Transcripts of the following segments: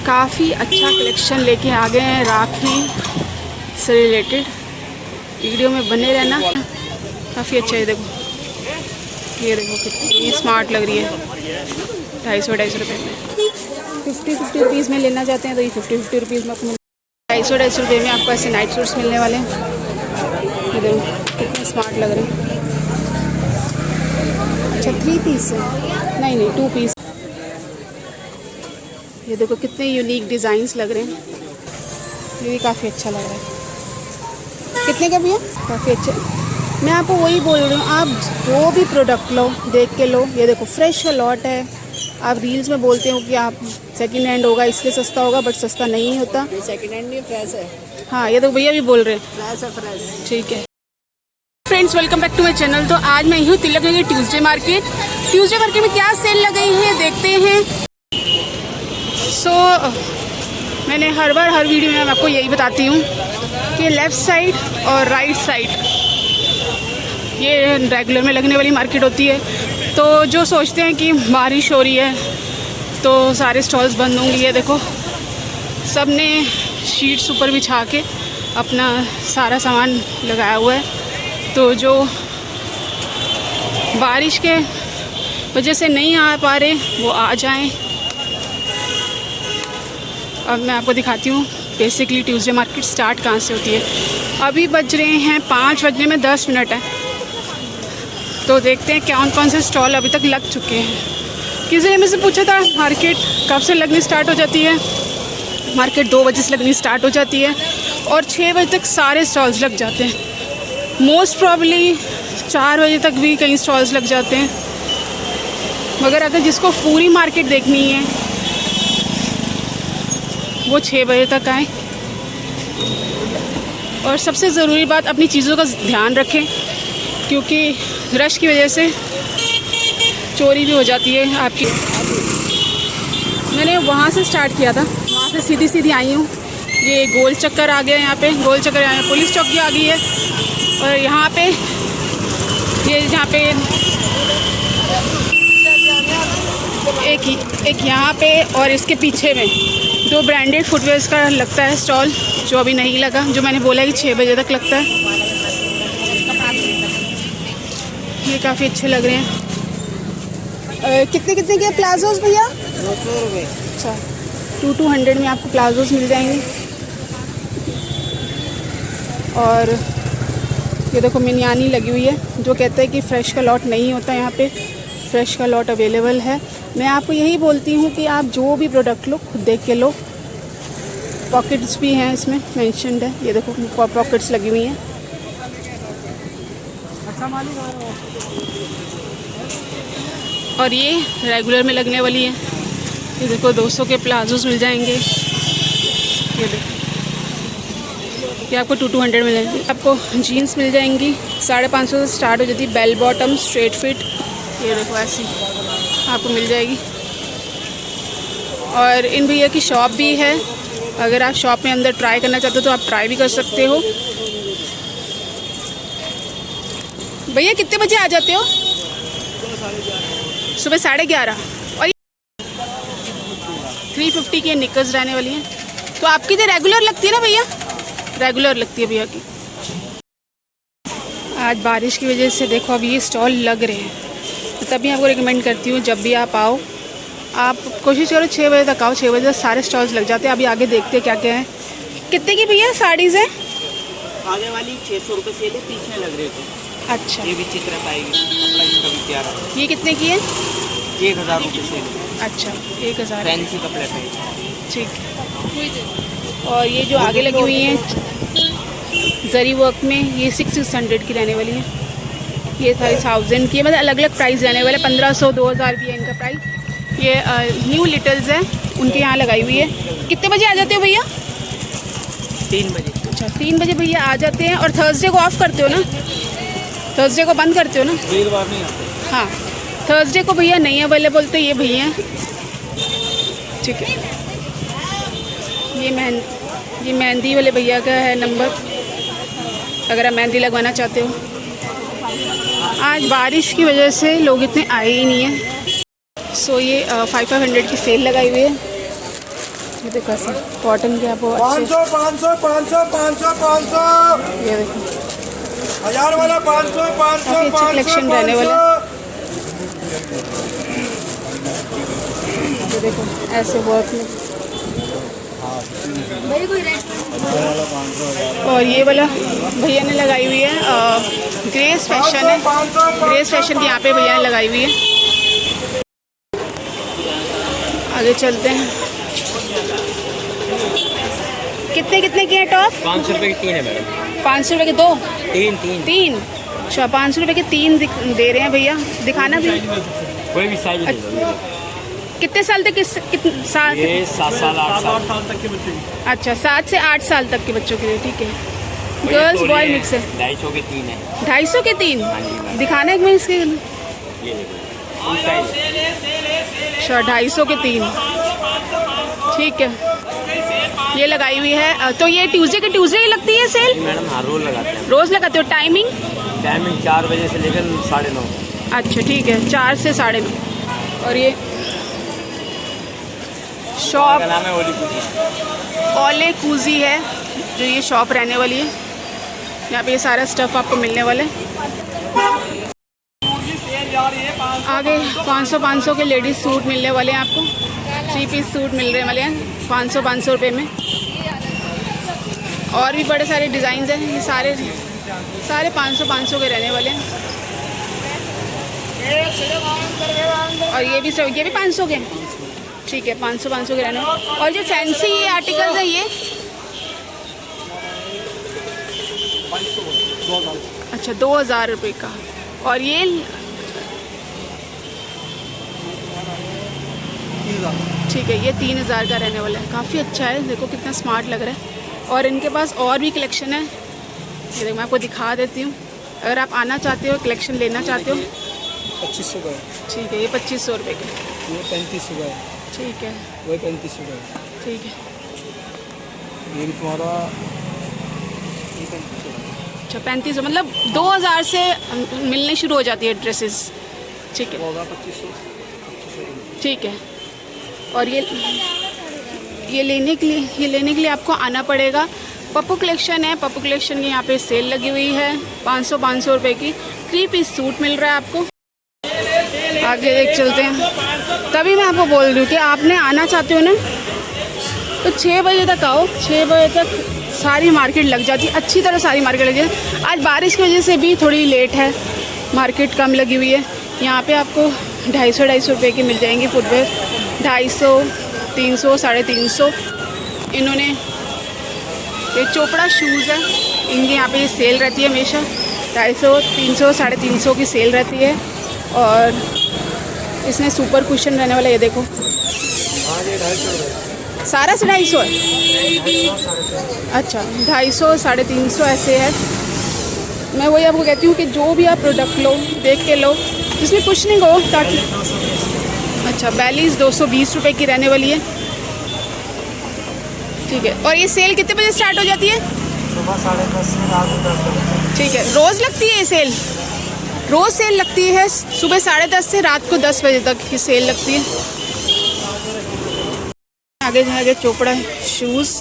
काफ़ी अच्छा कलेक्शन लेके आ गए हैं राखी से रिलेटेड। वीडियो में बने रहना, काफ़ी अच्छा है। देखो ये देखो कितनी स्मार्ट लग रही है। 250 रुपये में 50 रुपीज़ में लेना चाहते हैं तो ये 50 रुपीज़ में आपको 250 रुपये में आपको ऐसे नाइट सूट्स मिलने वाले हैं। ये देखो कितने स्मार्ट लग रहे हैं। अच्छा 3 पीस है, नहीं 2 पीस। ये देखो कितने यूनिक डिज़ाइंस लग रहे हैं। ये भी काफ़ी अच्छा लग रहा है। कितने का भैया? काफ़ी अच्छा। मैं आपको वही बोल रही हूँ, आप जो भी प्रोडक्ट लो देख के लो। ये देखो फ्रेश का लॉट है। आप रील्स में बोलते हो कि आप सेकंड हैंड होगा इसलिए सस्ता होगा, बट सस्ता नहीं होता। ये सेकंड हैंड नहीं, फ्रेश है। हाँ ये तो भैया भी बोल रहे हैं फ्रेश है, फ्रेश। ठीक है friends, welcome back to my channel. तो आज मैं हूँ Tilak Nagar Tuesday market. Tuesday market में क्या सेल लगाई है देखते हैं। मैंने हर बार हर वीडियो में आपको यही बताती हूँ कि लेफ़्ट साइड और राइट साइड ये रेगुलर में लगने वाली मार्केट होती है। तो जो सोचते हैं कि बारिश हो रही है तो सारे स्टॉल्स बंद होंगे, ये देखो सब ने शीट्स ऊपर बिछा के अपना सारा सामान लगाया हुआ है। तो जो बारिश के वजह से नहीं आ पा रहे वो आ जाएं। अब मैं आपको दिखाती हूँ बेसिकली ट्यूसडे मार्केट स्टार्ट कहाँ से होती है। अभी बज रहे हैं 5 बजने में 10 मिनट है। तो देखते हैं कौन कौन से स्टॉल अभी तक लग चुके हैं। किसी ने मुझसे पूछा था मार्केट कब से लगनी स्टार्ट हो जाती है। मार्केट 2 बजे से लगनी स्टार्ट हो जाती है और 6 बजे तक सारे स्टॉल्स लग जाते हैं। मोस्ट प्रॉब्ली 4 बजे तक भी कई स्टॉल्स लग जाते हैं। मगर अगर जिसको पूरी मार्केट देखनी है वो 6 बजे तक आए। और सबसे ज़रूरी बात, अपनी चीज़ों का ध्यान रखें क्योंकि रश की वजह से चोरी भी हो जाती है आपकी। मैंने वहाँ से स्टार्ट किया था, वहाँ से सीधी सीधी आई हूँ। ये गोल चक्कर आ गया है, यहाँ पे गोल चक्कर यहाँ पुलिस चौकी आ गई है। और यहाँ पे ये जहाँ पे एक यहाँ पे और इसके पीछे में 2 ब्रांडेड फुटवेयर्स का लगता है स्टॉल, जो अभी नहीं लगा, जो मैंने बोला कि 6 बजे तक लगता है। ये काफ़ी अच्छे लग रहे हैं। कितने के प्लाजोस भैया? 200 रुपये। अच्छा 200 में आपको प्लाजोस मिल जाएंगे। और ये देखो मिनियानी लगी हुई है, जो कहता है कि फ़्रेश का लॉट नहीं होता। यहाँ पे फ़्रेश का लॉट अवेलेबल है। मैं आपको यही बोलती हूँ कि आप जो भी प्रोडक्ट लो खुद देख के लो। पॉकेट्स भी हैं इसमें मेंशन्ड है, ये देखो पॉकेट्स लगी हुई हैं। और ये रेगुलर में लगने वाली है। ये देखो 200 के प्लाजोस मिल जाएंगे। ये देखो ये आपको 200 मिलेंगे। आपको जीन्स मिल जाएंगी 550 से स्टार्ट हो जाती है, बेल बॉटम स्ट्रेट फिट। ये देखो ऐसी आपको मिल जाएगी। और इन भैया की शॉप भी है, अगर आप शॉप में अंदर ट्राई करना चाहते हो तो आप ट्राई भी कर सकते हो। भैया कितने बजे आ जाते हो? सुबह 11:30। और 350 की निकर्स रहने वाली हैं। तो आपकी तो रेगुलर लगती है ना भैया? रेगुलर लगती है भैया की। आज बारिश की वजह से देखो अब ये स्टॉल लग रहे हैं, तो तभी आपको रिकमेंड करती हूँ जब भी आप आओ, आप कोशिश करो 6 बजे तक आओ। 6 बजे तक सारे स्टॉल्स लग जाते हैं। अभी आगे देखते हैं क्या क्या है। कितने की भैया साड़ीज़ है? आगे वाली 600 रुपये सेल है, पीछे लग रहे थे। अच्छा ये भी चित्र पाएगी, कपड़ा इसका भी प्यारा। ये कितने की है? 1000 रुपये सेल है। अच्छा 1000। फैंसी कपड़े पे। ठीक है। और ये जो आगे लगी हुई हैं जरी वर्क में, ये 600 की रहने वाली है। ये 1000 की, मतलब अलग अलग प्राइस रहने वाले। 1500 2000 भी है इनका प्राइस। ये न्यू लिटल्स हैं, उनके यहाँ लगाई हुई है। कितने बजे आ जाते हो भैया? 3 बजे। अच्छा 3 बजे भैया आ जाते हैं। और थर्सडे को ऑफ करते हो ना? थर्सडे को बंद करते हो ना? वीरवार नहीं आते। हाँ थर्सडे को भैया नहीं अवेलेबल, तो ये भैया हैं। ठीक है। ये मेहंदी वाले भैया का है नंबर, अगर आप मेहंदी लगवाना चाहते हो। आज बारिश की वजह से लोग इतने आए ही नहीं हैं। सो ये 500 की सेल लगाई हुई है। ये देखो ऐसे कॉटन के आपको अच्छे 500 500 500 500 ये देखो 1000 वाला 500 500 काफी अच्छी कलेक्शन रहने वाला है। ये देखो ऐसे वर्क में और ये वाला भैया ने लगाई हुई है ग्रेस फैशन है, ग्रेस फैशन की यहाँ पे भैया ने लगाई हुई है। आगे चलते हैं। कितने कितने की है टॉप? 500 रुपए की 3 है मैडम। 500 रुपये के 2? 3 3। अच्छा 500 रुपये के 3 दे रहे हैं भैया। दिखाना भी कोई भी साइज ले लो। कितने साल तक साल? ये 7 साल 8 साल तक के बच्चे अच्छा 7 से 8 साल तक के बच्चों के लिए, ठीक है। गर्ल्स बॉय मिक्स है। 250 के 3 है। 250 के 3 दिखाना एक में इसके। ये देखो फुल साइज। अच्छा 250 के 3, ठीक है। ये लगाई हुई है। तो ये ट्यूसडे के ट्यूसडे ही लगती है सेल? मैडम हर रोज लगाते हैं। रोज़ लगाते हो? टाइमिंग 4 बजे से लेकर 9:30। अच्छा ठीक है, 4 से 9:30। और ये शॉप नाम है ओली कुजी। ओले कूजी है जो ये शॉप रहने वाली है। यहाँ पे ये सारा स्टफ़ आपको मिलने वाला है। आगे 500 के लेडीज़ सूट मिलने वाले हैं आपको। 3 पीस सूट मिलने वाले हैं 500 रुपये में। और भी बड़े सारे डिज़ाइन हैं। ये सारे 500 के रहने वाले हैं। और ये भी 500 के, ठीक है। 500 के रहने वाले। और जो फैंसी आर्टिकल्स है ये अच्छा 2000 रुपये का। और ये ठीक है, ये 3000 का रहने वाला है। काफ़ी अच्छा है, देखो कितना स्मार्ट लग रहा है। और इनके पास और भी कलेक्शन है। ये देखो मैं आपको दिखा देती हूँ। अगर आप आना चाहते हो, कलेक्शन लेना चाहते हो, 2500 का है, ठीक है। ये 2500 रुपये का, ये 3500 का है, ठीक है। वही 3500 का है, ठीक है। ये भी तुम्हारा ये 3500 का है। अच्छा 3500 मतलब 2000 से मिलने शुरू हो जाती है ड्रेसेस, ठीक है। वो होगा 2500 ठीक है। और ये लेने के लिए आपको आना पड़ेगा। पप्पू कलेक्शन है। पप्पू कलेक्शन की यहाँ पे सेल लगी हुई है। 500 रुपये की 3 पीस सूट मिल रहा है आपको। आगे देख चलते हैं। तभी मैं आपको बोल रही हूँ कि आपने आना चाहते हो ना तो 6 बजे तक आओ। 6 बजे तक सारी मार्केट लग जाती है, अच्छी तरह सारी मार्केट लग जाती है। आज बारिश की वजह से भी थोड़ी लेट है, मार्केट कम लगी हुई है। यहाँ पे आपको 250 रुपये की मिल जाएंगी फुटवेयर। 250, 300, 350। इन्होंने ये चोपड़ा शूज़ है, इनके यहाँ पे ये सेल रहती है हमेशा। 250, 300, 350 की सेल रहती है। और इसमें सुपर कुशन रहने वाला, ये देखो सारा से 250 है। अच्छा 250, 350 ऐसे है। मैं वही आपको कहती हूँ कि जो भी आप प्रोडक्ट लो देख के लो जिसमें कुछ नहीं हो, ताकि अच्छा बैलीज 220 रुपये की रहने वाली है, ठीक है। और ये सेल कितने बजे स्टार्ट हो जाती है? सुबह 10:30 से रात 10 बजे। ठीक है। रोज़ लगती है ये सेल? रोज़ सेल लगती है, सुबह 10:30 से रात को 10 बजे तक की सेल लगती है। आगे चोपड़ा शूज़,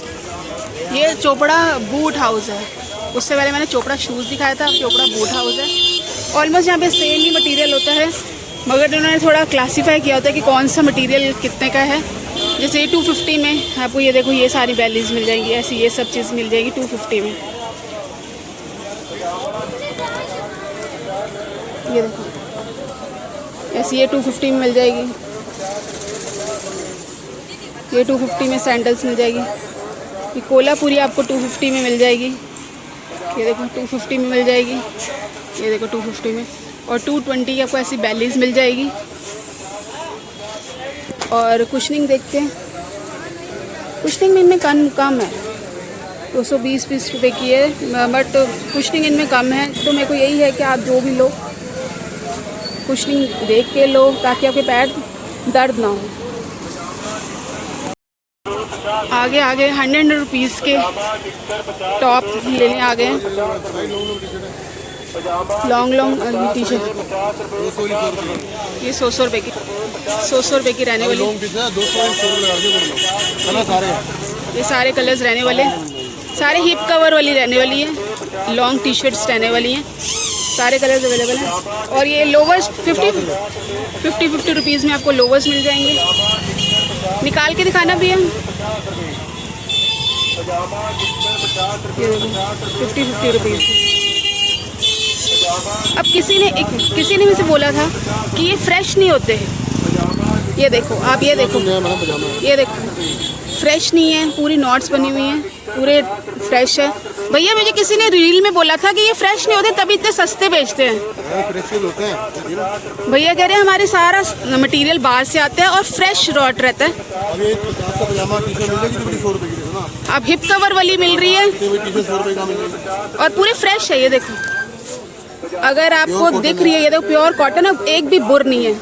ये चोपड़ा बूट हाउस है। उससे पहले मैंने चोपड़ा शूज़ दिखाया था, अब चोपड़ा बूट हाउस है। ऑलमोस्ट यहाँ पे सेम ही मटेरियल होता है, मगर उन्होंने थोड़ा क्लासीफाई किया होता है कि कौन सा मटेरियल कितने का है। जैसे 250 में आपको ये देखो ये सारी बैलीज मिल जाएंगी, ऐसी ये सब चीज़ मिल जाएगी 250 में। ये देखो ऐसी ये 250 में मिल जाएगी। ये 250 में सैंडल्स मिल जाएगी। ये कोलापुरी आपको 250 में मिल जाएगी। ये देखो 250 में मिल जाएगी। ये देखो 250 में। और 220 की आपको ऐसी बैलीज मिल जाएगी। और कुशनिंग देखते हैं, कुशनिंग में इनमें कम है, 220 रुपये की है, बट कुशनिंग इनमें कम है। तो मेरे को यही है कि आप जो भी लो कुशनिंग देख के लो, ताकि आपके पैर दर्द ना हो। आगे 100 रुपीज़ के टॉप लेने आ गए हैं। लॉन्ग टी शर्ट, ये 100 रुपये की, 100 रुपये की रहने वाली। ये सारे कलर्स रहने वाले, सारे हिप कवर वाली रहने वाली है, लॉन्ग टी शर्ट्स रहने वाली हैं, सारे कलर्स अवेलेबल हैं। और ये लोवर्स 50 रुपीज़ में आपको लोवर्स मिल जाएंगे। निकाल के दिखाना भी है, ये देखो 50 रुपीज़। अब किसी ने मुझसे बोला था कि ये फ्रेश नहीं होते हैं, ये देखो आप, ये देखो फ्रेश नहीं है, पूरी नॉट्स बनी हुई हैं, पूरे फ्रेश है। भैया मुझे किसी ने रील में बोला था कि ये फ्रेश नहीं होते तभी इतने सस्ते बेचते हैं। भैया कह रहे हैं हमारे सारा मटेरियल बाहर से आता है और फ्रेश रॉट रहता है। अब हिप कवर वाली मिल रही है और पूरे फ्रेश है, ये देखो। अगर आपको दिख रही है, ये देखो प्योर कॉटन है, एक भी बुर नहीं है।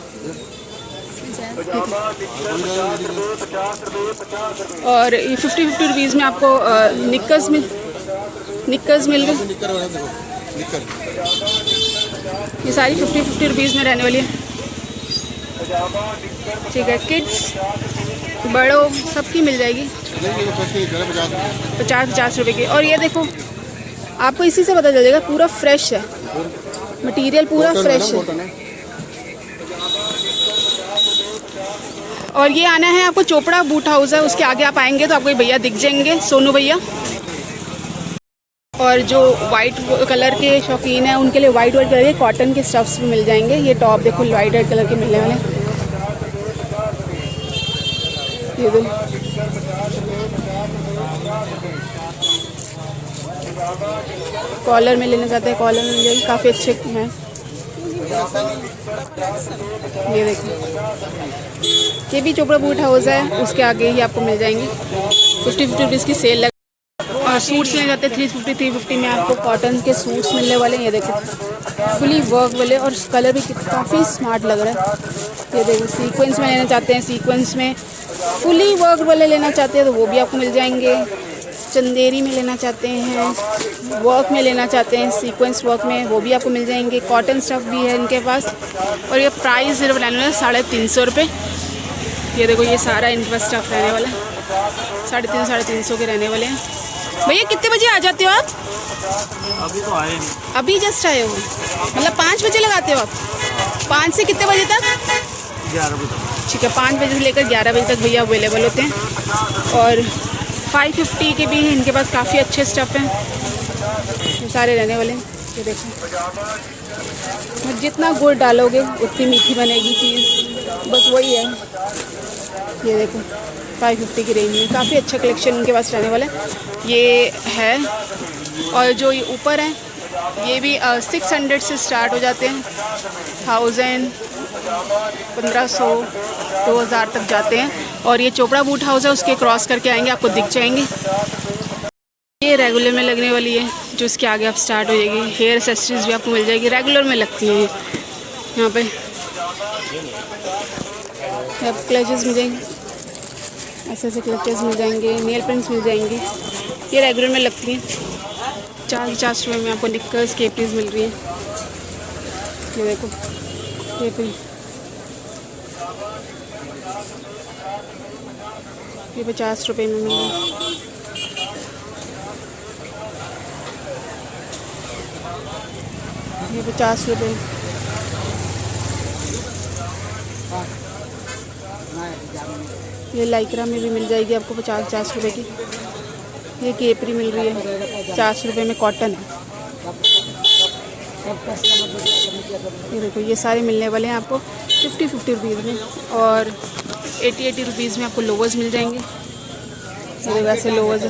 और ये 50 रुपीज़ में आपको निक्कर्स मिल गए। ये सारी 50 रुपीज़ में रहने वाली है, ठीक है। किड्स बड़ों सबकी मिल जाएगी 50 रुपये की। और ये देखो आपको इसी से पता चल जाएगा पूरा फ्रेश है, मटेरियल पूरा फ्रेश है। और ये आना है आपको चोपड़ा बूट हाउस है, उसके आगे आप आएंगे तो आपको ये भैया दिख जाएंगे, सोनू भैया। और जो वाइट कलर के शौकीन हैं उनके लिए वाइट कलर के कॉटन के स्टफ्स भी मिल जाएंगे। ये टॉप देखो वाइट कलर के मिलने वाले, ये देखो कॉलर में लेना चाहते हैं, कॉलर मिल जाएगी, काफ़ी अच्छे हैं। ये देखो ये भी चोपड़ा बूट हाउस है, उसके आगे ही आपको मिल जाएंगे। 50 रुपीज़ की सेल लग। और सूट्स लेने जाते हैं 350 में आपको कॉटन के सूट्स मिलने वाले हैं। ये देखो फुली वर्क वाले, और कलर भी काफ़ी स्मार्ट लग रहा है। ये देखो सीक्वेंस में लेना चाहते हैं, सीक्वेंस में फुली वर्क वाले लेना चाहते हैं तो वो भी आपको मिल जाएंगे। चंदेरी में लेना चाहते हैं, वर्क में लेना चाहते हैं, सीक्वेंस वर्क में, वो भी आपको मिल जाएंगे। कॉटन स्टफ़ भी है इनके पास। और ये प्राइस सिर्फ रहने वाला है 350 रुपये। ये देखो ये सारा इनके पास स्टफ़ रहने वाला है, 350 के रहने वाले हैं। भैया कितने बजे आ जाते हो आप? अभी तो आए नहीं, अभी जस्ट आए हो, मतलब 5 बजे लगाते हो आप? 5 से कितने बजे तक? 11 बजे तक। ठीक है, 5 बजे से लेकर 11 बजे तक भैया अवेलेबल होते हैं। और 550 के भी इनके पास काफ़ी अच्छे स्टफ़ हैं, ये सारे रहने वाले हैं। ये देखो जितना गुड़ डालोगे उतनी मीठी बनेगी चीज़, बस वही है। ये देखो 550 की रेंज में काफ़ी अच्छा कलेक्शन इनके पास रहने वाला है। ये है, और जो ये ऊपर है ये भी 600 से स्टार्ट हो जाते हैं, 1000, 1500, 2000 तक जाते हैं। और ये चोपड़ा बूट हाउस है, उसके क्रॉस करके आएंगे आपको दिख जाएंगे। ये रेगुलर में लगने वाली है, जो इसके आगे आप स्टार्ट हो जाएगी। हेयर एक्सेसरीज भी आपको मिल जाएगी, रेगुलर में लगती हैं यहाँ पे। क्लचेस मिल जाएंगे, ऐसे क्लचेस मिल जाएंगे, नेल पेंट्स मिल जाएंगे, ये रेगुलर में लगती हैं। 50 रुपये में आपको निक्कर्स केपरीज मिल रही है। ये देखो केपरी, ये 50 रुपये में मिल रही है। ये 50 रुपये। ये लाइक्रा में भी मिल जाएगी आपको 50 रुपये की। ये केपरी मिल रही है 50 रुपये में, कॉटन है। ये देखो ये सारे मिलने वाले हैं आपको 50 रुपीज़ में। और 80 रुपीज़ में आपको लोवर्स मिल जाएंगे। ये वैसे लोवर्स है,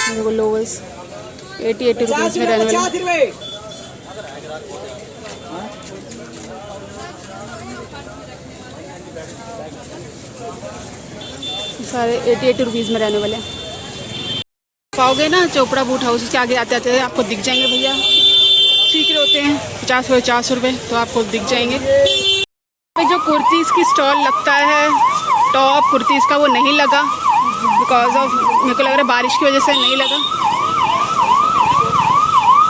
देखो लोवर्स 80 रुपीज़ में रहने वाले। सारे 80 रुपीज़ में रहने वाले हैं। पाओगे ना चोपड़ा बूट हाउस के आगे आते आते आपको दिख जाएंगे भैया, सीख रहे होते हैं 50 रुपये, तो आपको दिख जाएंगे। जो कुर्तीज़ की स्टॉल लगता है, टॉप कुर्तीज़ का, वो नहीं लगा बिकॉज ऑफ, मेरे को लग रहा है बारिश की वजह से नहीं लगा।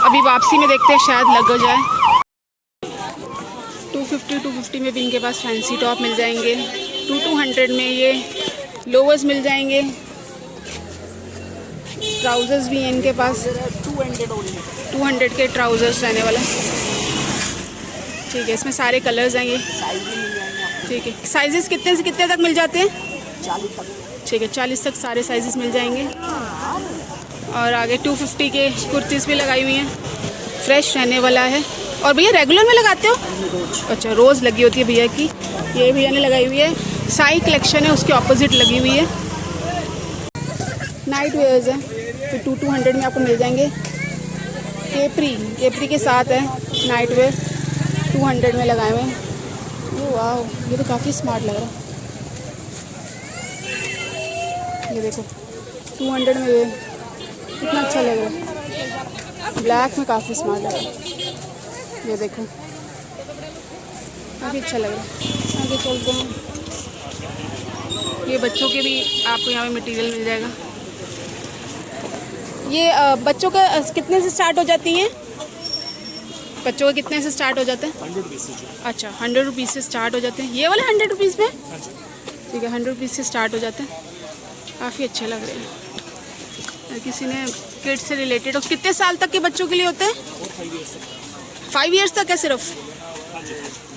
अब अभी वापसी में देखते हैं, शायद लग जाए। 250 में भी इनके पास फैंसी टॉप मिल जाएंगे। 200 में ये लोवर्स मिल जाएंगे। ट्राउज़र्स भी हैं इनके पास, 200 के ट्राउज़र्स रहने वाले। ठीक है, इसमें सारे कलर्स आएंगे। ठीक है, साइजेस कितने से कितने तक मिल जाते हैं? 40 तक। ठीक है, 40 तक सारे साइजेस मिल जाएंगे। और आगे 250 के कुर्तीज़ भी लगाई हुई हैं, फ्रेश रहने वाला है। और भैया रेगुलर में लगाते हो? अच्छा, रोज़ लगी होती है भैया की, ये भैया ने लगाई हुई है। साई कलेक्शन है, उसके ऑपोजिट लगी हुई है। नाइट वेयर्स है, तो 200 में आपको मिल जाएंगे। केपरी के साथ है नाइट वेयर, 200 में लगाए हुए हैं। ओह वाह, ये तो काफ़ी स्मार्ट लग रहा है। ये देखो 200 में ये कितना अच्छा लग रहा है, ब्लैक में काफ़ी स्मार्ट लग रहा है। ये देखो काफ़ी अच्छा लग रहा है। आगे चलते हैं, ये बच्चों के भी आपको यहाँ पे मटेरियल मिल जाएगा। ये बच्चों का कितने से स्टार्ट हो जाती हैं? बच्चों का कितने से स्टार्ट हो जाते हैं? 100 रुपीज़ से। अच्छा, 100 रुपीज़ से स्टार्ट हो जाते हैं। ये वाले 100 रुपीज़ में? ठीक है, 100 रुपीज़ से स्टार्ट हो जाते हैं। काफ़ी अच्छे लग रहे हैं। किसी ने किड्स से रिलेटेड, और कितने साल तक के बच्चों के लिए होते हैं? 5 ईयर्स तक है सिर्फ?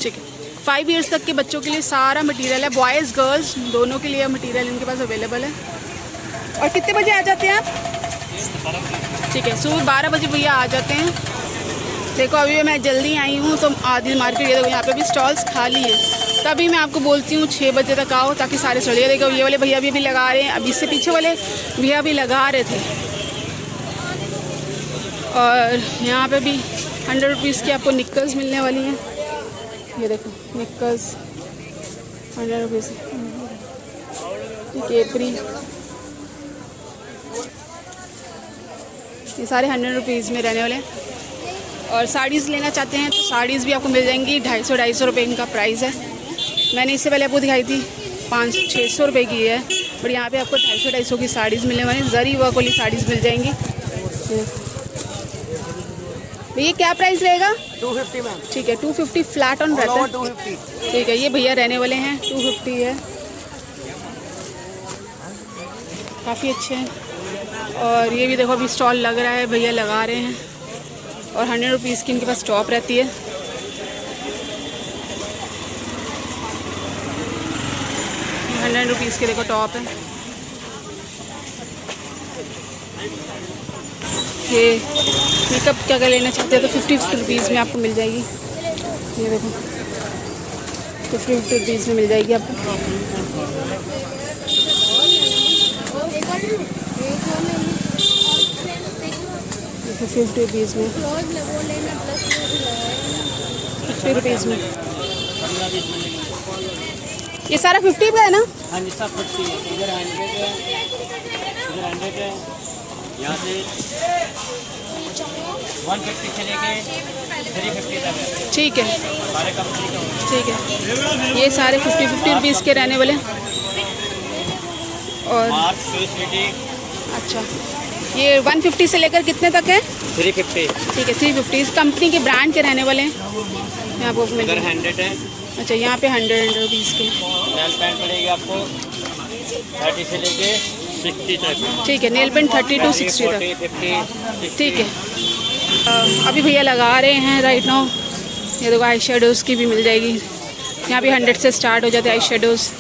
ठीक है, 5 ईयर्स तक के बच्चों के लिए सारा मटेरियल है। बॉयज़ गर्ल्स दोनों के लिए मटेरियल इनके पास अवेलेबल है। और कितने बजे आ जाते हैं आप? ठीक है, सुबह 12 बजे भैया आ जाते हैं। देखो अभी मैं जल्दी आई हूँ तो आधी मार्केट, ये देखो यहाँ पे भी स्टॉल्स खाली हैं। तभी मैं आपको बोलती हूँ 6 बजे तक आओ, ताकि सारे चढ़िए। देखो ये वाले भैया भी लगा रहे हैं, अभी इससे पीछे वाले भैया भी लगा रहे थे। और यहाँ पे भी 100 रुपीज़ की आपको निक्कर्स मिलने वाली हैं। ये देखो निक्कर्स 100 रुपीज़, केपरी, ये सारे 100 रुपीज़ में रहने वाले हैं। और साड़ीज़ लेना चाहते हैं तो साड़ीज़ भी आपको मिल जाएंगी। 250 रुपये इनका प्राइस है। मैंने इससे पहले आपको दिखाई थी 500-600 रुपये की है, और यहाँ पे आपको 250 की साड़ीज़ मिलने वाली। जरी वर्क वाली साड़ीज़ मिल जाएंगी। भैया क्या प्राइस रहेगा? 250 मैम। ठीक है, 250 फ्लैट ऑन रहता है। 250। ठीक है, ये भैया रहने वाले हैं, 250 है, काफ़ी अच्छे हैं। और ये भी देखो अभी स्टॉल लग रहा है, भैया लगा रहे हैं। और 100 रुपीज़ की इनके पास टॉप रहती है। 100 रुपीज़ के देखो टॉप है। ये मेकअप क्या क्या लेना चाहते हैं तो 50 रुपीज़ में आपको मिल जाएगी। ये देखो 50 रुपीज़ में मिल जाएगी आपको। 50 रुपीज़ में, 50 रुपीज़ में। ये सारा 50 का है ना? हाँ जी, सब 50 है। इधर 100 है, इधर 100 है। यहाँ से 150 से लेके 350 तक है। ठीक है, सारे कंपनी का होगा। ठीक है, ये सारे 50 रुपीज़ के रहने वाले। और मार्क स्वीटी। अच्छा, ये 150 से लेकर कितने तक है? 350। ठीक है, 350 इस कंपनी के ब्रांड के रहने वाले हैं। यहाँ आपको मिल इधर जाएंगे। 100 है। अच्छा, यहाँ पे 100 रुपीज़ के। नेल पेंट पड़ेगी आपको 30 से लेके 60 तक। ठीक है, नेल पेंट 30 to 60 तक। 50, ठीक है, अभी भैया लगा रहे हैं राइट नाउ। ये देखो आई शेडोज़ की भी मिल जाएगी। यहाँ भी 100 से स्टार्ट हो जाते हैं आई शेडोज़।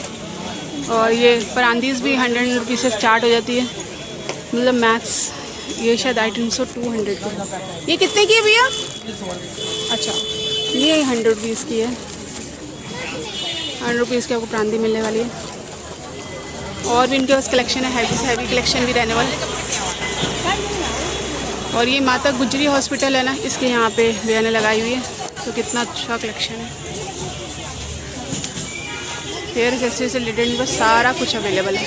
और ये परांदीज़ भी 100 रुपीज़ से स्टार्ट हो जाती है। मतलब मैक्स ये शायद आइटम 200 की। ये कितने की है भैया? अच्छा, ये 100 रुपीज़ की है। 100 रुपीज़ की आपको परांदी मिलने वाली है। और भी इनके पास कलेक्शन है, हैवी से हैवी कलेक्शन भी रहने वाला है। और ये माता गुजरी हॉस्पिटल है ना, इसके यहाँ पे भैया ने लगाई हुई है। तो कितना अच्छा कलेक्शन है। हेयर एक्सेसरी से रिलेटेड बस सारा कुछ अवेलेबल है।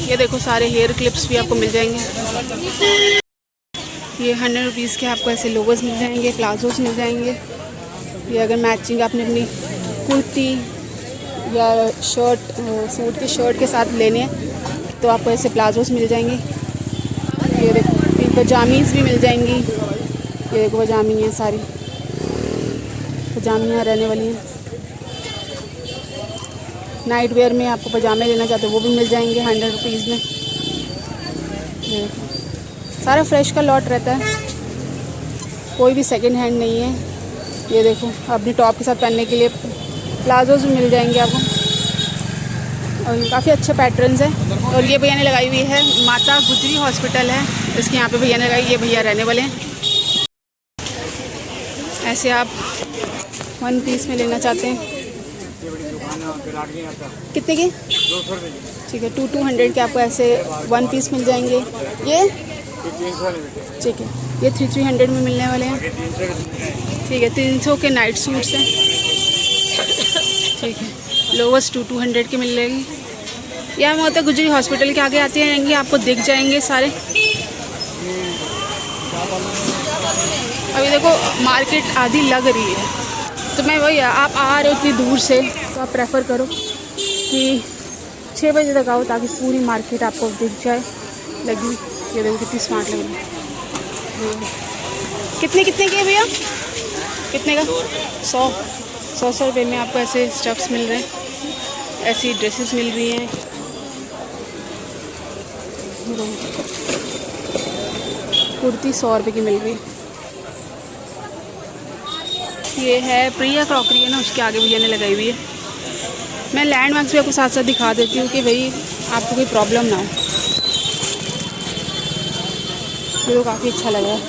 ये देखो सारे हेयर क्लिप्स भी आपको मिल जाएंगे। ये 100 रुपीज़ के आपको ऐसे लोगोस मिल जाएंगे, प्लाजोस मिल जाएंगे। ये अगर मैचिंग आपने अपनी कुर्ती या शर्ट, सूट की शर्ट के साथ लेने हैं तो आपको ऐसे प्लाजोस मिल जाएंगे। ये देखो पजामीज़ भी मिल जाएंगी। ये देखो पजामी हैं, सारी पजामियाँ रहने वाली हैं। नाइट वेयर में आपको पजामे लेना चाहते हो वो भी मिल जाएंगे 100 रुपीज़ में। ये देखो सारा फ्रेश का लॉट रहता है, कोई भी सेकंड हैंड नहीं है। ये देखो अपनी टॉप के साथ पहनने के लिए प्लाजोज भी मिल जाएंगे आपको, और काफ़ी अच्छे पैटर्न्स हैं। और ये भैया ने लगाई हुई है माता गुजरी हॉस्पिटल है, इसके यहाँ पे भैया ने लगाई, ये भैया रहने वाले हैं। ऐसे आप 1 पीस में लेना चाहते हैं कितने के? 200 रुपये। ठीक है, 200 के आपको ऐसे 1 पीस मिल जाएंगे। ये ठीक है, ये 300 में मिलने वाले हैं। ठीक है, 300 के नाइट सूट्स हैं। ठीक है, लोवर्स 200 के मिल जाएगी। यहाँ माता गुजरी हॉस्पिटल के आगे आते रहेंगे, आपको दिख जाएंगे सारे। अभी देखो मार्केट आधी लग रही है, तो मैं वही, आप आ रहे हो इतनी दूर से तो आप प्रेफर करो कि 6 बजे तक आओ, ताकि पूरी मार्केट आपको दिख जाए लगी। ये देखो कितनी स्मार्ट लग रही है। कितने कितने के भैया? कितने का? 100 रुपये में आपको ऐसे स्टफ्स मिल रहे हैं, ऐसी ड्रेसेस मिल रही हैं। कुर्ती 100 रुपये की मिल रही है। ये है प्रिया क्रॉकरी है ना, उसके आगे भैया ने लगाई हुई है। मैं लैंडमार्क्स भी आपको साथ साथ दिखा देती हूँ कि भाई आपको कोई प्रॉब्लम ना हो। ये तो काफ़ी अच्छा लगा है।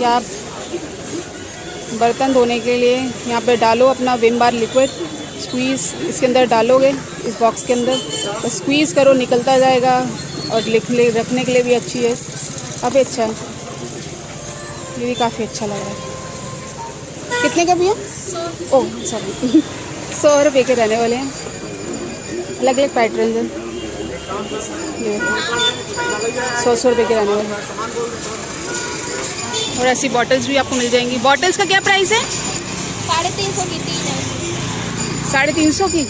या आप बर्तन धोने के लिए यहाँ पे डालो अपना विम बार लिक्विड, स्क्वीज़ इसके अंदर डालोगे इस बॉक्स के अंदर, तो स्क्वीज़ करो निकलता जाएगा, और रखने के लिए भी अच्छी है, काफ़ी अच्छा है। ये भी काफ़ी अच्छा लग रहा है। कितने का भैया? ओह सॉरी 100 रुपये के रहने वाले हैं। अलग अलग पैटर्न हैं, ये 100 रुपये के रहने वाले हैं। और ऐसी बॉटल्स भी आपको मिल जाएंगी। बॉटल्स का क्या प्राइस है? 350 की 3 है। 350 की?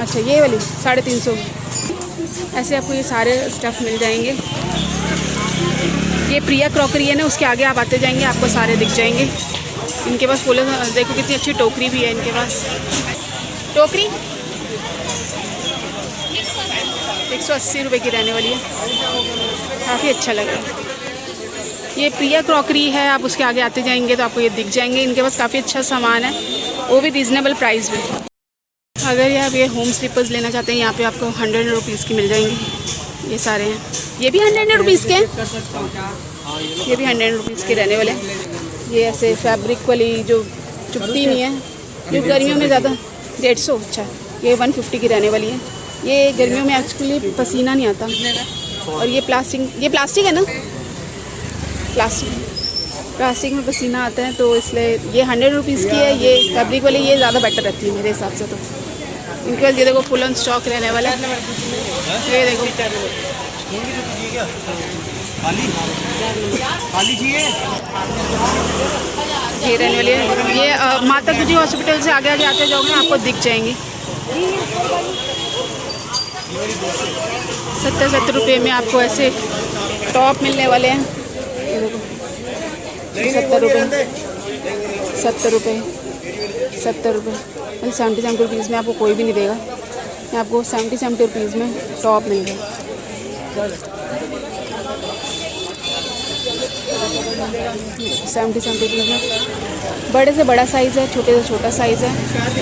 अच्छा ये वाली 350 की। ऐसे आपको ये सारे स्टफ़ मिल जाएंगे। ये प्रिया क्रॉकरी है ना, उसके आगे आप आते जाएंगे आपको सारे दिख जाएंगे। इनके पास फूल, देखो कितनी अच्छी टोकरी भी है इनके पास। टोकरी 180 रुपये की रहने वाली है, काफ़ी अच्छा लग रहा है। ये प्रिया क्रॉकरी है, आप उसके आगे आते जाएंगे तो आपको ये दिख जाएंगे। इनके पास काफ़ी अच्छा सामान है, वो भी रीज़नेबल प्राइस में। अगर आप ये होम स्लीपर्स लेना चाहते हैं, यहाँ पे आपको 100 रुपीज़ की मिल जाएंगी। ये सारे हैं, ये भी 100 रुपीज़ के हैं, ये भी 100 रुपीज़ के रहने वाले हैं। ये ऐसे फैब्रिक वाली जो चुभती नहीं है, जो गर्मियों में ज़्यादा 150, अच्छा ये 150 की रहने वाली है। ये गर्मियों में एक्चुअली पसीना नहीं आता। और ये प्लास्टिक है ना, प्लास्टिक में पसीना आता है, तो इसलिए ये 100 रुपीज़ की है। ये फैब्रिक वाली ये ज़्यादा बेटर रहती है मेरे हिसाब से। तो इनके पास ये देखो फुल ऑन स्टॉक रहने वाला है। ये देखो खाली चाहिए, ये रहने वाली है। ये माता गुजरी हॉस्पिटल से आगे आगे आते जाओगे आपको दिख जाएंगी। 70 रुपये में आपको ऐसे टॉप मिलने वाले हैं। ये देखो 70 रुपये 70 रुपये 70 रुपीज़ में आपको कोई भी नहीं देगा। आपको 70 रुपीज़ में टॉप मिल गया। 70 रुपीज़ में बड़े से बड़ा साइज़ है, छोटे से छोटा साइज़ है।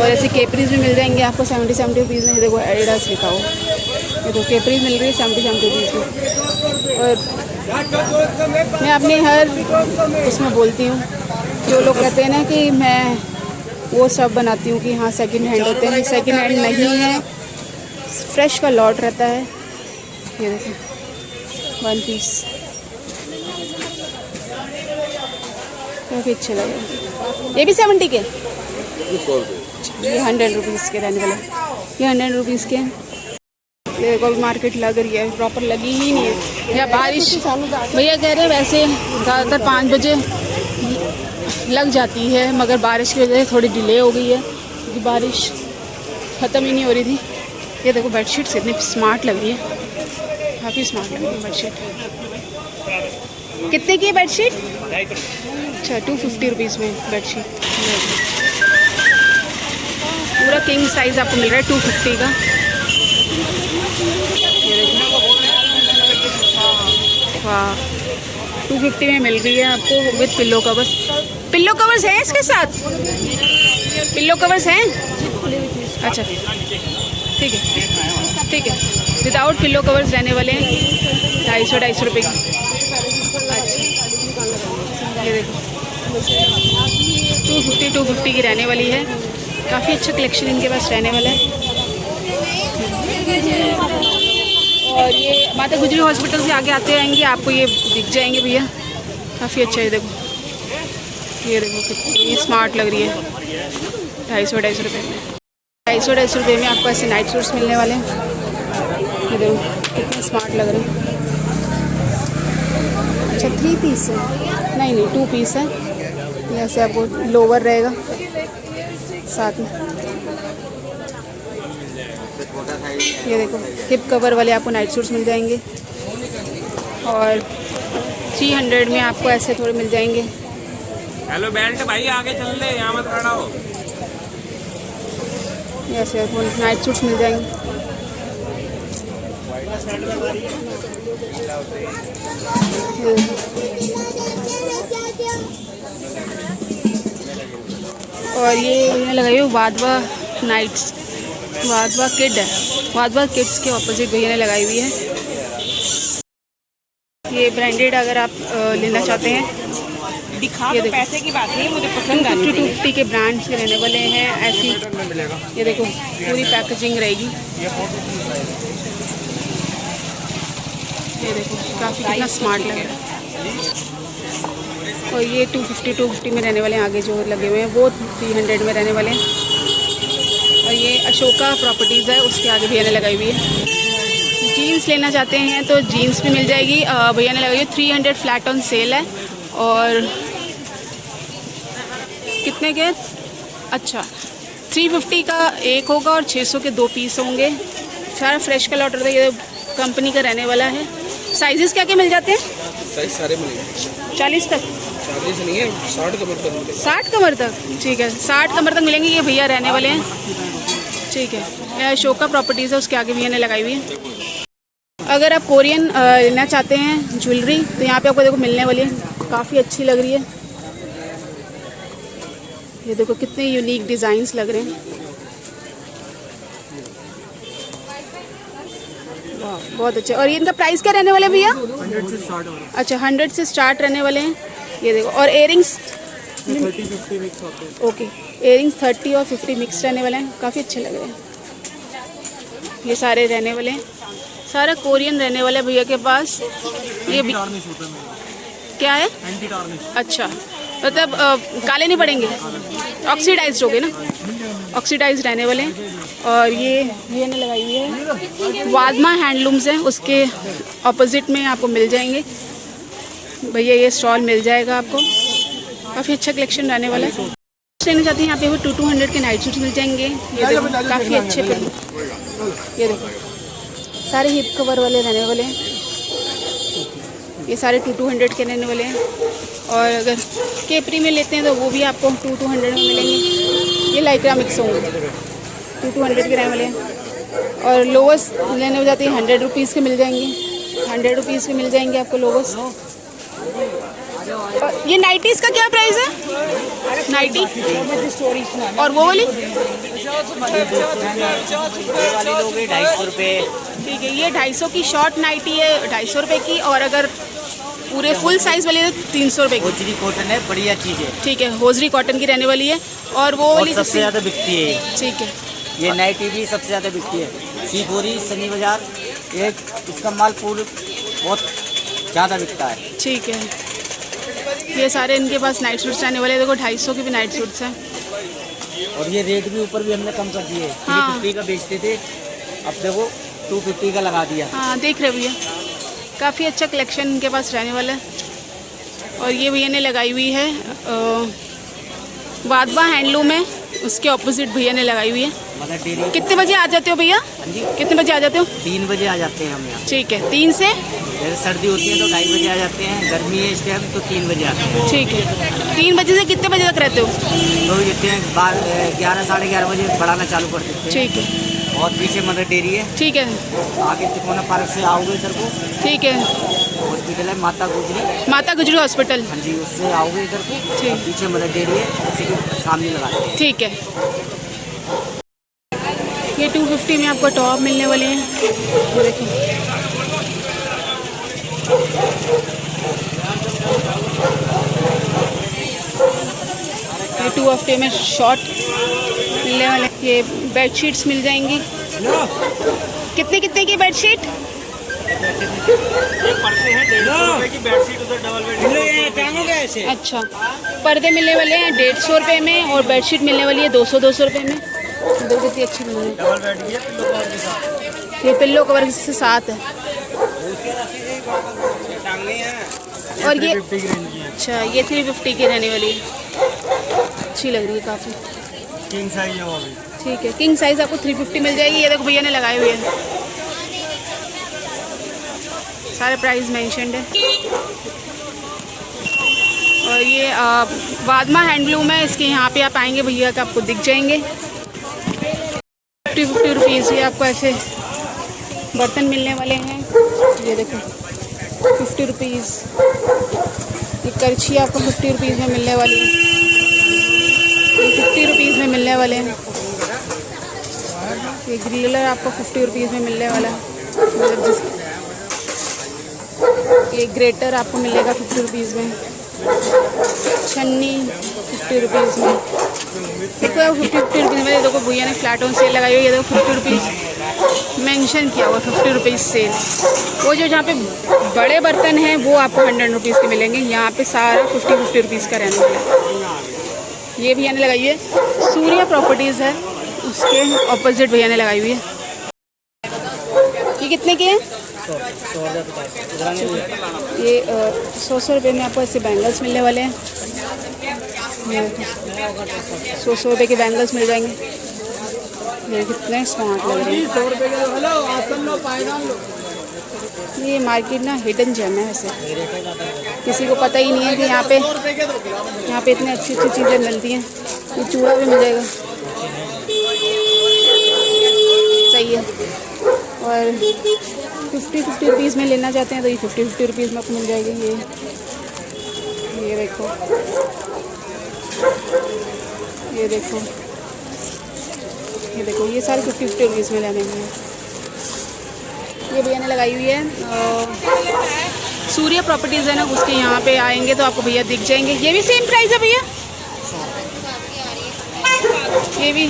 और ऐसी केपरीज भी मिल जाएंगी आपको 70 रुपीज़ में। ये देखो एडिडास लिखा हो, ये तो केपरीज मिल रही है 70 रुपीज़ में। और मैं अपने हर उसमें बोलती हूँ, जो लोग कहते हैं ना कि मैं वो सब बनाती हूँ कि हाँ सेकंड हैंड होते हैं, सेकंड हैंड नहीं है, फ्रेश का लॉट रहता है। ये देखो 1 पीस काफ़ी अच्छे लगे। ये भी 70 के, ये 100 रुपीज़ के रहने वाले, ये 100 रुपीज़ के हैं। देखो अभी मार्केट लग रही है, प्रॉपर लगी ही नहीं है। या बारिश, भैया कह रहे हैं वैसे ज़्यादातर 5 बजे लग जाती है, मगर बारिश की वजह से थोड़ी डिले हो गई है, क्योंकि बारिश ख़त्म ही नहीं हो रही थी। ये देखो बेडशीट्स इतनी स्मार्ट लग रही है, काफ़ी स्मार्ट लग रही है बेडशीट। कितने की है बेडशीट? अच्छा 250 रुपीज़ में बेडशीट। पूरा किंग साइज़ आपको मिल रहा है 250 का। ये देखो, वाह 250 में मिल रही है आपको with pillow covers. Pillow covers हैं इसके साथ? पिल्लो कवर्स हैं? अच्छा ठीक है, ठीक है। विदाउट पिल्लो कवर्स रहने वाले हैं 250 रुपये की। अच्छा ये देखो 250 की रहने वाली है। काफ़ी अच्छा कलेक्शन इनके पास रहने वाला है। और ये माता गुजरी हॉस्पिटल से आगे आते रहेंगे आपको ये दिख जाएंगे भैया, काफ़ी अच्छा है। देखो ये देखो कितनी स्मार्ट लग रही है 250 रुपये में। 250 रुपये में आपको ऐसे नाइट सूट्स मिलने वाले हैं। ये देखो कितने स्मार्ट लग रहे हैं। अच्छा 3 पीस है? नहीं 2 पीस है। ऐसे आपको लोवर रहेगा साथ में। ये देखो हिप कवर वाले आपको नाइट सूट्स मिल जाएंगे और 300 में आपको ऐसे थोड़े मिल जाएंगे। हेलो बेल्ट भाई आगे चल ले, यहाँ मत खड़ा हो। ऐसे आपको नाइट सूट्स मिल जाएंगे। और ये लगाई हुई वाधवा नाइट्स, वाधवा किड है, वाधवा किड्स के ऑपोजिट भैया ने लगाई हुई है। ये ब्रांडेड अगर आप लेना चाहते हैं, दिखा ये तो देखो पैसे की बात नहीं, मुझे पसंद आनी 250 के ब्रांड्स के रहने वाले हैं ऐसी। ये देखो पूरी पैकेजिंग रहेगी। ये देखो काफ़ी कितना स्मार्ट लग रहा है। और ये 250 में रहने वाले हैं। आगे जो लगे हुए हैं वो 300 में रहने वाले हैं। और ये अशोका प्रॉपर्टीज़ है, उसके आगे भैया ने लगाई हुई है। जीन्स लेना चाहते हैं तो जीन्स भी मिल जाएगी। भैया ने लगाई है 300 फ्लैट ऑन सेल है। और कितने के? अच्छा 350 का एक होगा और 600 के 2 पीस होंगे। सारा फ्रेश का लॉट है, ये कंपनी का रहने वाला है। साइजेस क्या क्या मिल जाते हैं? साइज सारे मिलेंगे 40 तक? 40 नहीं है, 60 कमर तक मिलेगा। 60 कमर तक? ठीक है 60 कमर तक मिलेंगे। ये भैया रहने वाले हैं, ठीक है। यह अशोका प्रॉपर्टीज़ है, उसके आगे भैया ने लगाई हुई है। अगर आप कोरियन लेना चाहते हैं ज्वेलरी तो यहाँ पे आपको देखो मिलने वाली है, काफ़ी अच्छी लग रही है। ये देखो कितने यूनिक डिज़ाइंस लग रहे हैं। वाह बहुत अच्छे। और ये इनका प्राइस क्या रहने वाला है भैया? 100 से स्टार्ट हो रहा है। अच्छा 100 से स्टार्ट रहने वाले हैं। ये देखो और इयरिंग्स 30-50 मिक्स होते हैं। ओके, इयरिंग्स 30 और 50 मिक्स रहने वाले हैं, काफ़ी अच्छे लग रहे हैं। ये सारे रहने वाले हैं, सारा कोरियन रहने वाला है भैया के पास। ये भी टार्निश होता है मेरा, क्या है? Anti tarnish. अच्छा मतलब काले नहीं पड़ेंगे, ऑक्सीडाइज्ड हो गए ना, ऑक्सीडाइज्ड रहने वाले हैं। और ये ने लगाई हुई है वाधमा हैंडलूम्स है, उसके ऑपोजिट में आपको मिल जाएंगे भैया। ये स्टॉल मिल जाएगा आपको, काफ़ी अच्छा कलेक्शन रहने वाला है। लेना चाहते हैं यहाँ पे वो 200 के नाइट सूट मिल जाएंगे। ये देखो काफ़ी अच्छे पे, ये देखो सारे हिप कवर वाले रहने वाले हैं। ये सारे 200 के रहने वाले हैं। और अगर केपरी में लेते हैं तो वो भी आपको 200 में मिलेंगे। ये लाइक्रा मिक्स होंगे, 200 के रहने वाले हैं। और लोवर्स लेने हो जाते हैं 100 रुपीज़ के मिल जाएंगे, 100 रुपीज़ के मिल जाएंगे आपको लोवर्स। और ये नाइटीज़ का क्या प्राइस है? नाइटी और वो वाली? वाली लोगे 250 रुपये। ठीक है, ये 250 की शॉर्ट नाइटी है, 250 रुपये की। और अगर पूरे फुल साइज़ वाली है तो 300 रुपये की। होजरी कॉटन है, बढ़िया चीज़ है। ठीक है, होजरी कॉटन की रहने वाली है। और वो और वाली सबसे ज़्यादा बिकती है ये। ठीक है, ये नाइटी भी सबसे ज़्यादा बिकती है। सीपोरी, सनी बाजार, एक इसका माल पूरे बहुत ज़्यादा बिकता है। ठीक है। ये सारे इनके पास नाइट सूट्स आने वाले हैं। देखो 250 के भी नाइट सूट्स हैं। और ये रेट भी ऊपर भी हमने कम कर दिए। हाँ। 350 का बेचते थे, अब देखो 250 का लगा दिया। हाँ देख रहे भैया, काफ़ी अच्छा कलेक्शन इनके पास रहने वाला है। और ये भैया ने लगाई हुई है वाधवा हैंडलूम है, उसके ऑपोजिट भैया ने लगाई हुई है। Mother dairy. कितने बजे आ जाते हो भैया? हाँ जी, कितने बजे आ जाते हो? 3 बजे आ जाते हैं हम यहाँ। ठीक है, 3 से? जैसे सर्दी होती है तो 2:30 बजे आ जाते हैं, गर्मी है इस टाइम तो 3 बजे आते हैं। ठीक है, 3 बजे से कितने बजे तक रहते हो? तो जितने 11 साढ़े 11 बजे बढ़ाना चालू कर देते हैं। ठीक है, और पीछे मदर डेयरी है। ठीक है, आगे तिकोना पार्क से आओगे इधर को, ठीक है। हॉस्पिटल है माता गुजरी। माता गुजरी हॉस्पिटल। हाँ जी, उससे आओगे इधर को, ठीक। और पीछे मदर डेयरी है, उसी के सामने लगाते हैं। ठीक है। ये 250 में आपको टॉप मिलने वाले हैं, ये देखिए। ये 250 में शॉर्ट मिलने वाले। ये बेडशीट्स मिल जाएंगी। कितने कितने की बेडशीट? अच्छा, पर्दे मिलने वाले हैं 150 रुपये में और बेडशीट मिलने वाली है 200 रुपये में। दो कितनी अच्छी मिल रही है। ये पिल्लो कवर से साथ है। और ये अच्छा, ये 350 की रहने वाली है, अच्छी लग रही है काफ़ी। किंग साइज है वो भी। ठीक है, किंग साइज़ आपको 350 मिल जाएगी। ये देखो भैया ने लगाए हुए हैं, सारे प्राइस मेंशन्ड है। और ये वादमा हैंडलूम है, इसके यहाँ पे आप आएंगे भैया का आपको दिख जाएंगे। 50 रुपीज़ ये आपको ऐसे बर्तन मिलने वाले हैं। ये देखो 50 रुपीज़। ये करछी आपको 50 रुपीज़ में मिलने वाली है। ये 50 रुपीज़ में मिलने वाले हैं। ये ग्रिलर आपको 50 रुपीज़ में मिलने वाला है। ये ग्रेटर आपको मिलेगा 50 रुपीज़ में। छन्नी 50 रुपीज़ में। देखो 50 रुपीज़ में। देखो भैया ने फ्लैट ऑन सेल लगाई हुई है। देखो 50 रुपीज़ मेंशन किया हुआ, 50 रुपीज़ सेल। वो जो जहाँ पे बड़े बर्तन हैं वो आपको 100 रुपीज़ के मिलेंगे। यहाँ पे सारा 50 रुपीज़ का रहने वाला है। ये भैया ने लगाई हुई है, सूर्या प्रॉपर्टीज़ है, उसके ऑपोजिट भैया ने लगाई हुई है। ये कितने के हैं? 100 रुपये में आपको ऐसे बैंगल्स मिलने वाले हैं। 100 रुपये के बैंगल्स मिल जाएंगे। ये कितने स्मार्ट लग रहे हैं। ये मार्केट ना हिडन जेम है, वैसे किसी को पता ही नहीं है कि यहाँ पे इतनी अच्छी चीज़ें मिलती हैं। ये चूड़ा भी मिल जाएगा, सही है। और 50 रुपीज़ में लेना चाहते हैं तो ये 50 रुपीज़ में आपको मिल जाएगी। ये देखो, ये देखो, ये देखो, ये सारे 50 रुपीज़ में लेने हैं। ये भैया ने लगाई हुई है सूर्या प्रॉपर्टीज़ है ना, उसके यहाँ पे आएंगे तो आपको भैया दिख जाएंगे। ये भी सेम प्राइस है भैया, ये भी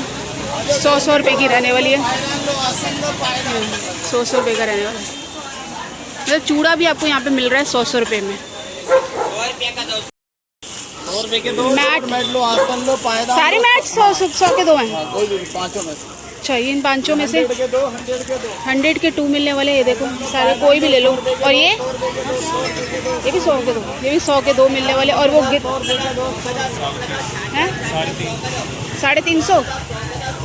100 रुपये की रहने वाली है। 100 रुपये का रहने वाला है। मतलब चूड़ा भी आपको यहाँ पे मिल रहा है 100 रुपये में। 100 रुपये के 2 मैट लो, आसन लो, पायदान। सारे मैट 100 के 2 हैं। कोई भी 5 में से। अच्छा, इन 5 में से 100 के 2, 100 के 2, 100 के 2 मिलने वाले। ये देखो सारे, कोई भी ले लो। और ये भी 100 के 2, ये भी 100 के 2 मिलने वाले। और वो हैं 350,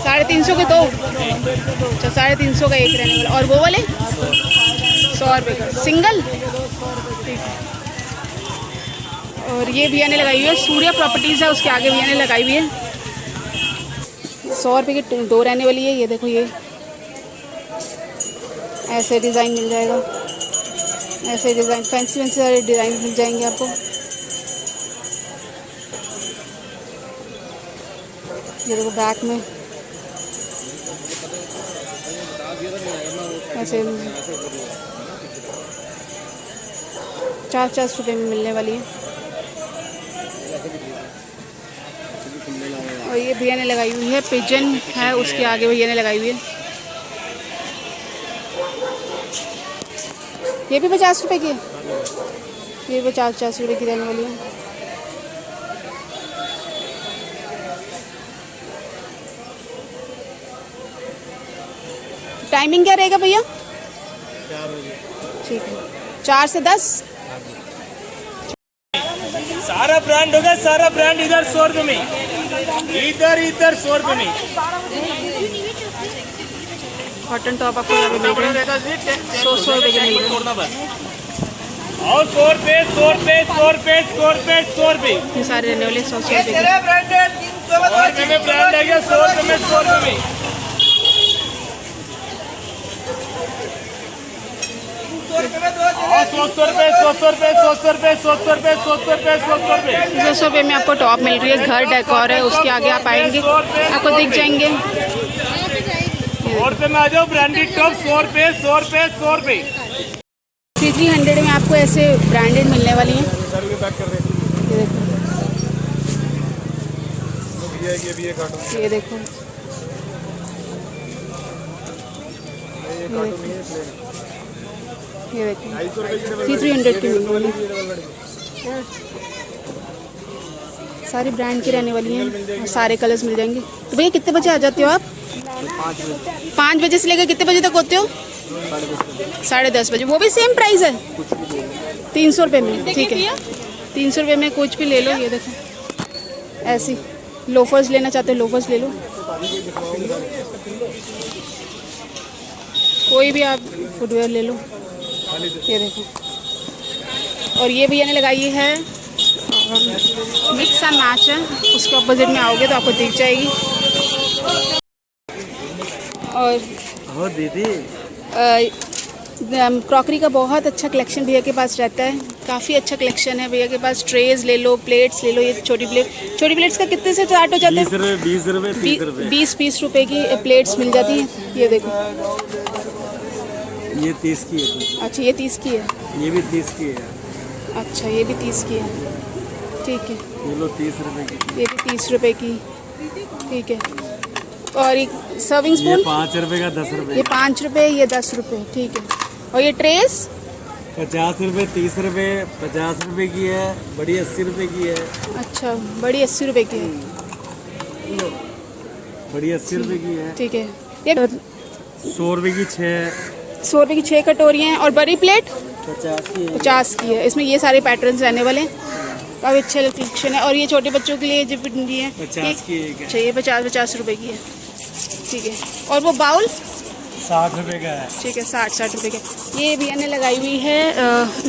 350 के 2। अच्छा, 350 का एक रहने वाला। और वो वाले 100 रुपये का सिंगल। और ये भैया ने लगाई हुई है, सूर्या प्रॉपर्टीज़ है, उसके आगे भैया ने लगाई हुई है। 100 रुपये की 2 रहने वाली है। ये देखो, ये ऐसे डिज़ाइन मिल जाएगा, ऐसे डिज़ाइन फैंसी सारे डिज़ाइन मिल जाएंगे आपको। ये देखो बैक में ऐसे 4 रुपये में मिलने वाली है। और ये भैया ने लगाई हुई है, पिजन है, उसके आगे भैया ने लगाई हुई है। ये भी 50 रुपये की है। ये 50 रुपये की रहने वाली है। टाइमिंग क्या रहेगा भैया? 4 बजे। ठीक है, 4 से 10। सारा ब्रांड होगा, सारा ब्रांड इधर 100 रुपये में, इधर 100 रुपये में। कॉटन टॉप आपको यहाँ पे मिल रहे हैं 100 रुपये के मिल रहे हैं। और 100 रुपये 100 रुपये 100 रुपये 100 रुपये 100 रुपये ये सारे रहने वाले 100 रुपये के। 100 रुपये में ब्रांड है क्या 100 रुपये में 100 रुपये में 100 रुपये 100 रुपये 100 रुपये 100 रुपये 100 रुपये 100 रुपये 100 रुपये 200 रुपये में आपको टॉप मिल रही है। घर डेकोर है, उसके आगे आप आएंगे आपको दिख जाएंगे। 100 रुपये में आ जाओ ब्रांडेड टॉप 100 रुपये 100 रुपये 100 रुपये 300 में आपको ऐसे ब्रांडेड मिलने वाली हैं। ये देखो ये देखो 300 की मिलने वाली सारी ब्रांड की रहने वाली हैं और सारे कलर्स मिल जाएंगे। तो भैया कितने बजे आ जाते हो आप? 5 बजे से लेकर कितने बजे तक होते हो? 10:30 बजे। वो भी सेम प्राइस है 300 रुपये में। ठीक है 300 रुपये में कुछ भी ले लो। ये देखो ऐसी लोफर्स लेना चाहते हो लोफर्स ले लो, कोई भी आप फुटवेयर ले लो। ये देखो और ये भैया ने लगाई है मिक्स एंड मैच है, उसके अपोजिट में आओगे तो आपको दिख जाएगी। और दीदी क्रॉकरी का बहुत अच्छा कलेक्शन भैया के पास रहता है, काफ़ी अच्छा कलेक्शन है भैया के पास। ट्रेज ले लो, प्लेट्स ले लो। ये छोटी प्लेट्स का कितने से स्टार्ट हो जाता है? 20 रुपये 20 रुपये की प्लेट्स मिल जाती हैं। ये देखो ये 30 की है। अच्छा ये 30 की है, ये भी 30 की है। अच्छा ये भी 30 की है। ठीक है ये लो 30 रुपये की। ये भी 30 रुपये की। ठीक है और एक सर्विंग ये स्पून 5 रुपये का 10 रुपये। ये 5 रुपये, ये 10 रुपये। ठीक है और ये ट्रेस 50 रुपये 30 रुपये 50 रुपये की है, बड़ी 80 रुपये की है। अच्छा बड़ी 80 रुपये की है। बड़ी 80 रुपये की है। ठीक है ये 100 रुपये की 6। 100 रुपये की 6 कटोरी हैं। और बड़ी प्लेट 50 की है। 50 की है। इसमें ये सारे पैटर्न्स रहने वाले हैं, काफ़ी अच्छे कलेक्शन है। और ये छोटे बच्चों के लिए जो भी है 50 की एक है। अच्छा ये 50 रुपये की है। ठीक है और वो बाउल 60 रुपये का है। ठीक है 60 रुपये का। ये भैया ने लगाई हुई है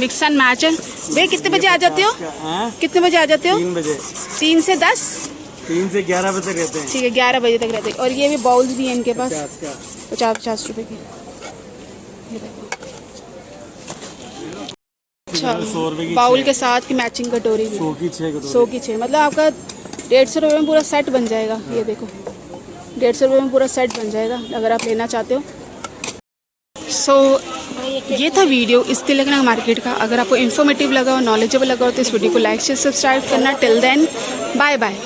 मिक्स एंड मैच है। भैया कितने बजे आ जाते हो? कितने बजे आ जाते हो? 3 बजे। 3 से 10? 3 से 11 बजे तक रहते हैं। ठीक है 11 बजे तक रहते हैं। और ये भी बाउल्स भी हैं इनके पास 50 रुपये की। अच्छा 100 रुपये की बाउल 6। के साथ की मैचिंग कटोरी भी 100 की 6 कटोरी। 100 की 6 मतलब आपका 150 रुपये में पूरा सेट बन जाएगा। ये देखो 150 रुपये में पूरा सेट बन जाएगा अगर आप लेना चाहते हो। सो ये था वीडियो इस तिलकनगर मार्केट का। अगर आपको इन्फॉर्मेटिव लगा हो, नॉलेजेबल लगा हो तो इस वीडियो को लाइक शेयर सब्सक्राइब करना। Till then bye bye.